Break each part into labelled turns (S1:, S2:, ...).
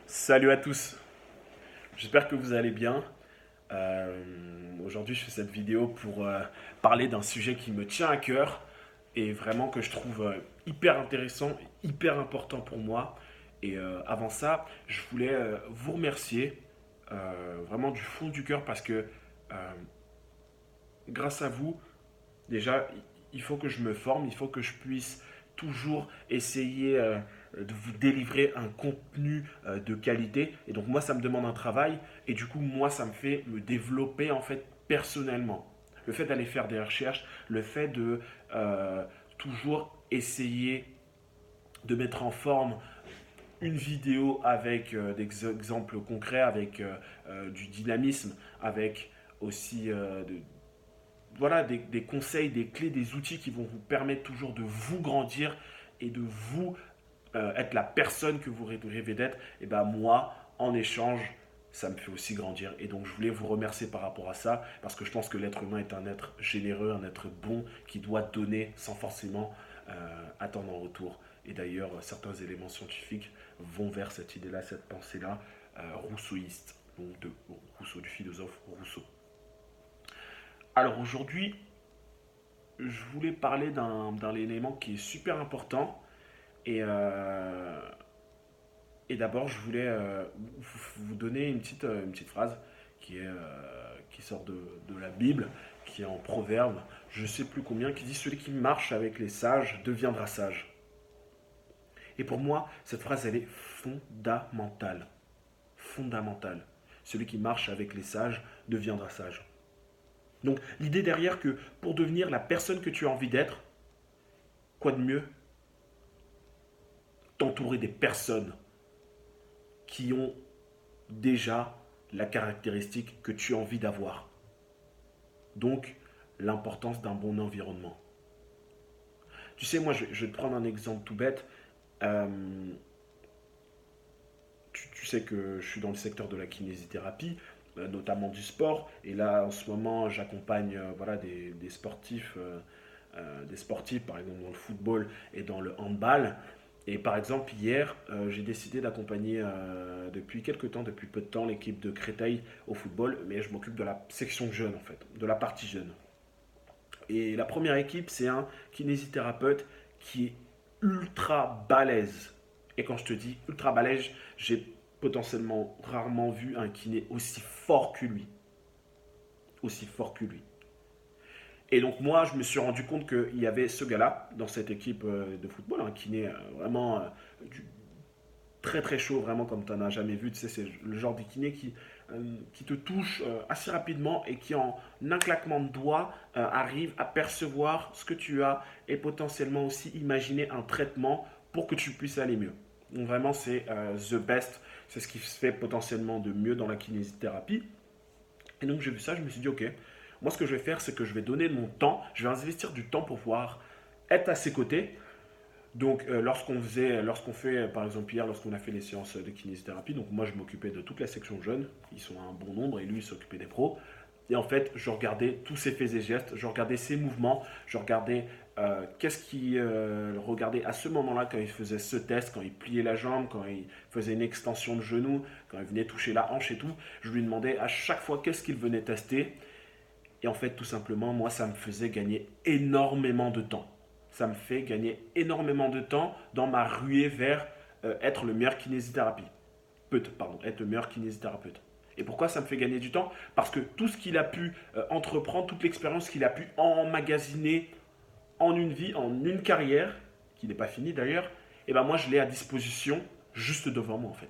S1: Salut à tous, j'espère que vous allez bien. Aujourd'hui je fais cette vidéo pour parler d'un sujet qui me tient à cœur et vraiment que je trouve hyper intéressant, hyper important pour moi. Et avant ça, je voulais vous remercier vraiment du fond du cœur parce que euh, grâce à vous, déjà, il faut que je me forme, il faut que je puisse toujours essayer de vous délivrer un contenu de qualité. Et donc moi, ça me demande un travail. Et du coup, moi, ça me fait me développer en fait personnellement. Le fait d'aller faire des recherches, le fait de toujours essayer de mettre en forme une vidéo avec des exemples concrets, avec du dynamisme, avec aussi voilà, des conseils, des clés, des outils qui vont vous permettre toujours de vous grandir et de vous être la personne que vous rêvez d'être. Et ben moi, en échange, ça me fait aussi grandir. Et donc je voulais vous remercier par rapport à ça, parce que je pense que l'être humain est un être généreux, un être bon, qui doit donner sans forcément attendre en retour. Et d'ailleurs, certains éléments scientifiques vont vers cette idée-là, cette pensée-là, rousseauiste, donc de Rousseau, du philosophe Rousseau. Alors aujourd'hui, je voulais parler d'un élément qui est super important. Et, euh, et d'abord, je voulais vous donner une petite phrase qui sort de la Bible, qui est en Proverbe, je ne sais plus combien, qui dit: celui qui marche avec les sages deviendra sage. Et pour moi, cette phrase, elle est fondamentale. Fondamentale. Celui qui marche avec les sages deviendra sage. Donc, l'idée derrière que pour devenir la personne que tu as envie d'être, quoi de mieux? T'entourer des personnes qui ont déjà la caractéristique que tu as envie d'avoir. Donc, l'importance d'un bon environnement. Tu sais, moi, je vais te prendre un exemple tout bête. Euh, tu sais que je suis dans le secteur de la kinésithérapie, notamment du sport. Et là, en ce moment, j'accompagne voilà, des sportifs, par exemple dans le football et dans le handball. Et par exemple, hier, j'ai décidé d'accompagner depuis quelques temps, depuis peu de temps, l'équipe de Créteil au football, mais je m'occupe de la section jeune en fait, de la partie jeune. Et la première équipe, c'est un kinésithérapeute qui est ultra balèze. Et quand je te dis ultra balèze, j'ai potentiellement rarement vu un kiné aussi fort que lui. Aussi fort que lui. Et donc moi, je me suis rendu compte qu'il y avait ce gars-là dans cette équipe de football, un kiné vraiment du très très chaud, vraiment comme tu n'en as jamais vu. Tu sais, c'est le genre de kiné qui te touche assez rapidement et qui en un claquement de doigts arrive à percevoir ce que tu as et potentiellement aussi imaginer un traitement pour que tu puisses aller mieux. Donc vraiment, c'est the best. C'est ce qui se fait potentiellement de mieux dans la kinésithérapie. Et donc j'ai vu ça, je me suis dit, ok, moi ce que je vais faire, c'est que je vais donner de mon temps, je vais investir du temps pour pouvoir être à ses côtés. Donc, lorsqu'on fait, par exemple, hier, lorsqu'on a fait les séances de kinésithérapie, donc moi, je m'occupais de toute la section jeune, ils sont un bon nombre, et lui, il s'occupait des pros. Et en fait, je regardais tous ses faits et gestes, je regardais ses mouvements, je regardais qu'est-ce qu'il regardait à ce moment-là quand il faisait ce test, quand il pliait la jambe, quand il faisait une extension de genou, quand il venait toucher la hanche et tout. Je lui demandais à chaque fois qu'est-ce qu'il venait tester. Et en fait, tout simplement, moi, ça me faisait gagner énormément de temps. Ça me fait gagner énormément de temps dans ma ruée vers être le meilleur être le meilleur kinésithérapeute. Et pourquoi ça me fait gagner du temps? Parce que tout ce qu'il a pu entreprendre, toute l'expérience qu'il a pu emmagasiner en une vie, en une carrière, qui n'est pas finie d'ailleurs, et ben moi je l'ai à disposition juste devant moi en fait.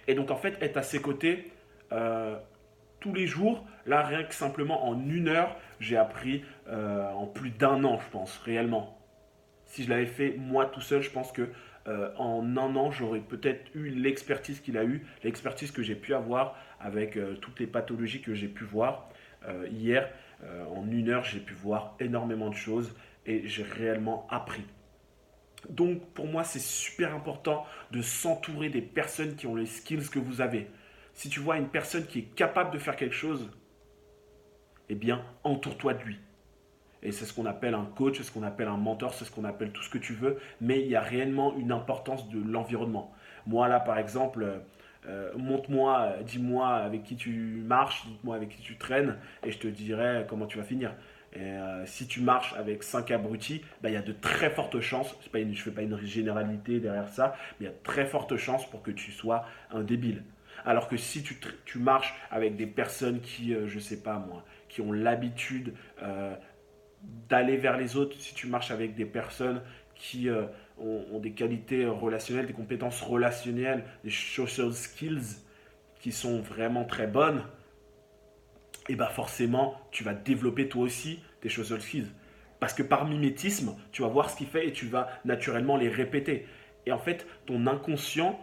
S1: Et donc en fait, être à ses côtés, euh, tous les jours. Là, rien que simplement en une heure, j'ai appris en plus d'un an, je pense, réellement. Si je l'avais fait moi tout seul, je pense que en un an, j'aurais peut-être eu l'expertise qu'il a eu, l'expertise que j'ai pu avoir avec toutes les pathologies que j'ai pu voir. Hier, en une heure, j'ai pu voir énormément de choses et j'ai réellement appris. Donc pour moi, c'est super important de s'entourer des personnes qui ont les skills que vous avez. Si tu vois une personne qui est capable de faire quelque chose, eh bien, entoure-toi de lui. Et c'est ce qu'on appelle un coach, c'est ce qu'on appelle un mentor, c'est ce qu'on appelle tout ce que tu veux, mais il y a réellement une importance de l'environnement. Moi, là, par exemple, montre-moi, dis-moi avec qui tu marches, dis-moi avec qui tu traînes, et je te dirai comment tu vas finir. Et, si tu marches avec 5 abrutis, bah, il y a de très fortes chances, je ne fais pas une généralité derrière ça, mais il y a de très fortes chances pour que tu sois un débile. Alors que si tu marches avec des personnes qui, je sais pas moi, qui ont l'habitude d'aller vers les autres, si tu marches avec des personnes qui ont des qualités relationnelles, des compétences relationnelles, des social skills qui sont vraiment très bonnes, et bah forcément, tu vas développer toi aussi tes social skills. Parce que par mimétisme, tu vas voir ce qu'il fait et tu vas naturellement les répéter. Et en fait, ton inconscient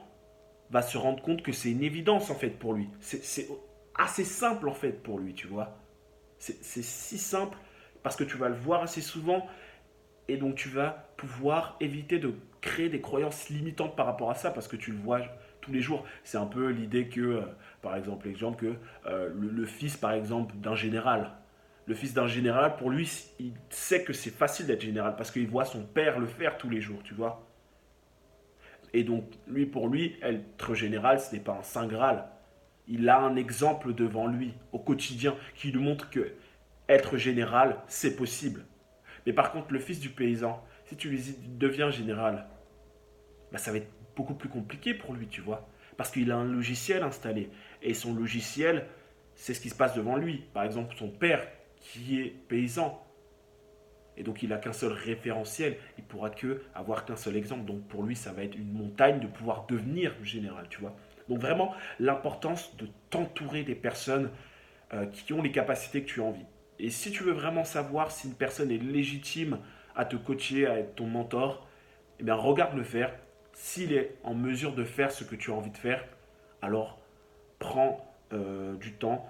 S1: va se rendre compte que c'est une évidence en fait pour lui. C'est assez simple en fait pour lui, tu vois. C'est si simple parce que tu vas le voir assez souvent et donc tu vas pouvoir éviter de créer des croyances limitantes par rapport à ça parce que tu le vois tous les jours. C'est un peu l'idée que, par exemple, l'exemple que le fils, par exemple, d'un général. Le fils d'un général, pour lui, il sait que c'est facile d'être général parce qu'il voit son père le faire tous les jours, tu vois. Et donc, lui, pour lui, être général, ce n'est pas un saint graal. Il a un exemple devant lui au quotidien qui lui montre que être général, c'est possible. Mais par contre, le fils du paysan, si tu lui dis deviens général, bah, ça va être beaucoup plus compliqué pour lui, tu vois. Parce qu'il a un logiciel installé. Et son logiciel, c'est ce qui se passe devant lui. Par exemple, son père, qui est paysan. Et donc, il n'a qu'un seul référentiel. Il ne pourra que avoir qu'un seul exemple. Donc, pour lui, ça va être une montagne de pouvoir devenir général, tu vois. Donc, vraiment, l'importance de t'entourer des personnes qui ont les capacités que tu as envie. Et si tu veux vraiment savoir si une personne est légitime à te coacher, à être ton mentor, eh bien regarde le faire. S'il est en mesure de faire ce que tu as envie de faire, alors prends du temps.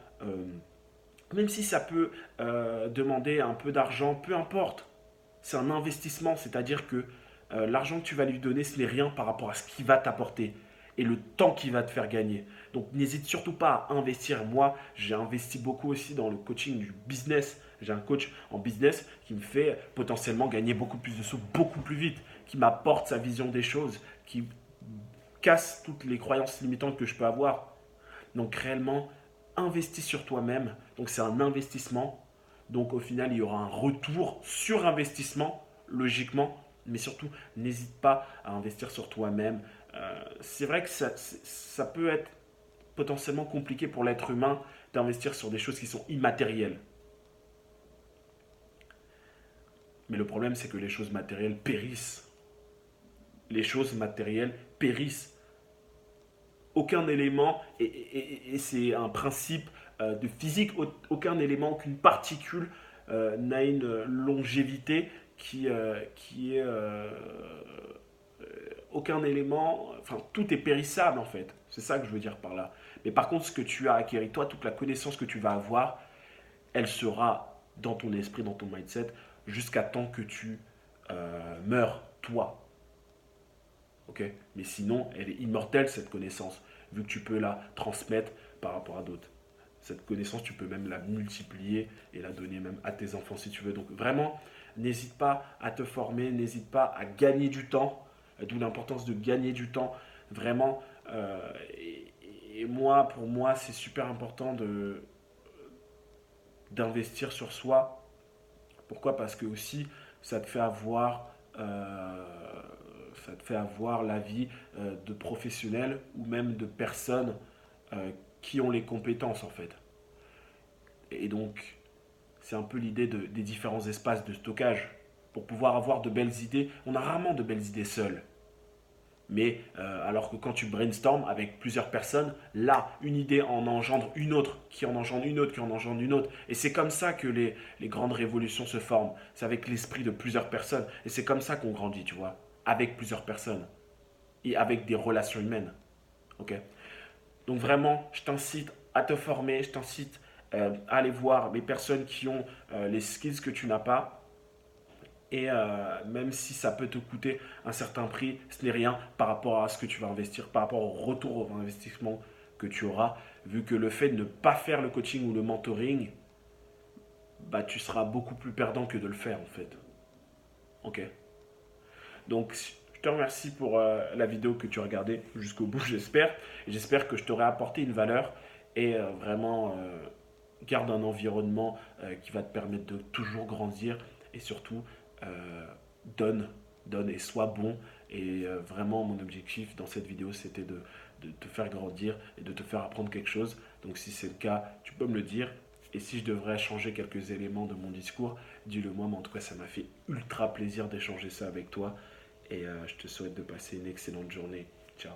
S1: Même si ça peut demander un peu d'argent, peu importe. C'est un investissement, c'est-à-dire que l'argent que tu vas lui donner, ce n'est rien par rapport à ce qu'il va t'apporter et le temps qu'il va te faire gagner. Donc n'hésite surtout pas à investir. Moi, j'ai investi beaucoup aussi dans le coaching du business. J'ai un coach en business qui me fait potentiellement gagner beaucoup plus de sous, beaucoup plus vite, qui m'apporte sa vision des choses, qui casse toutes les croyances limitantes que je peux avoir. Donc réellement, investis sur toi-même. Donc c'est un investissement. Donc au final, il y aura un retour sur investissement, logiquement. Mais surtout, n'hésite pas à investir sur toi-même. C'est vrai que ça peut être potentiellement compliqué pour l'être humain d'investir sur des choses qui sont immatérielles. Mais le problème, c'est que les choses matérielles périssent. Les choses matérielles périssent. Aucun élément, et c'est un principe de physique, aucun élément, aucune particule n'a une longévité qui est aucun élément, enfin tout est périssable en fait. C'est ça que je veux dire par là. Mais par contre, ce que tu as acquis, toi, toute la connaissance que tu vas avoir, elle sera dans ton esprit, dans ton mindset, jusqu'à temps que tu meurs, toi. Ok. Mais sinon, elle est immortelle, cette connaissance, vu que tu peux la transmettre par rapport à d'autres. Cette connaissance, tu peux même la multiplier et la donner même à tes enfants si tu veux. Donc vraiment, n'hésite pas à te former, n'hésite pas à gagner du temps, d'où l'importance de gagner du temps. Vraiment, et moi, pour moi, c'est super important d'investir sur soi. Pourquoi? Parce que aussi, ça te fait avoir, ça te fait avoir la vie de professionnels ou même de personnes euh, qui ont les compétences en fait. Et donc, c'est un peu l'idée des différents espaces de stockage. Pour pouvoir avoir de belles idées, on a rarement de belles idées seules. Mais alors que quand tu brainstormes avec plusieurs personnes, là, une idée en engendre une autre, qui en engendre une autre, qui en engendre une autre. Et c'est comme ça que les grandes révolutions se forment. C'est avec l'esprit de plusieurs personnes. Et c'est comme ça qu'on grandit, tu vois. Avec plusieurs personnes. Et avec des relations humaines. Ok. Donc vraiment, je t'incite à te former, je t'incite à aller voir les personnes qui ont les skills que tu n'as pas. Et même si ça peut te coûter un certain prix, ce n'est rien par rapport à ce que tu vas investir, par rapport au retour au investissement que tu auras, vu que le fait de ne pas faire le coaching ou le mentoring, bah, tu seras beaucoup plus perdant que de le faire en fait. Ok. Donc Je te remercie pour la vidéo que tu as regardée jusqu'au bout, j'espère. Et j'espère que je t'aurai apporté une valeur et vraiment garde un environnement qui va te permettre de toujours grandir et surtout euh, donne, donne et sois bon. Et vraiment, mon objectif dans cette vidéo, c'était de te faire grandir et de te faire apprendre quelque chose. Donc, si c'est le cas, tu peux me le dire. Et si je devrais changer quelques éléments de mon discours, dis-le moi. Mais en tout cas, ça m'a fait ultra plaisir d'échanger ça avec toi. Et je te souhaite de passer une excellente journée. Ciao.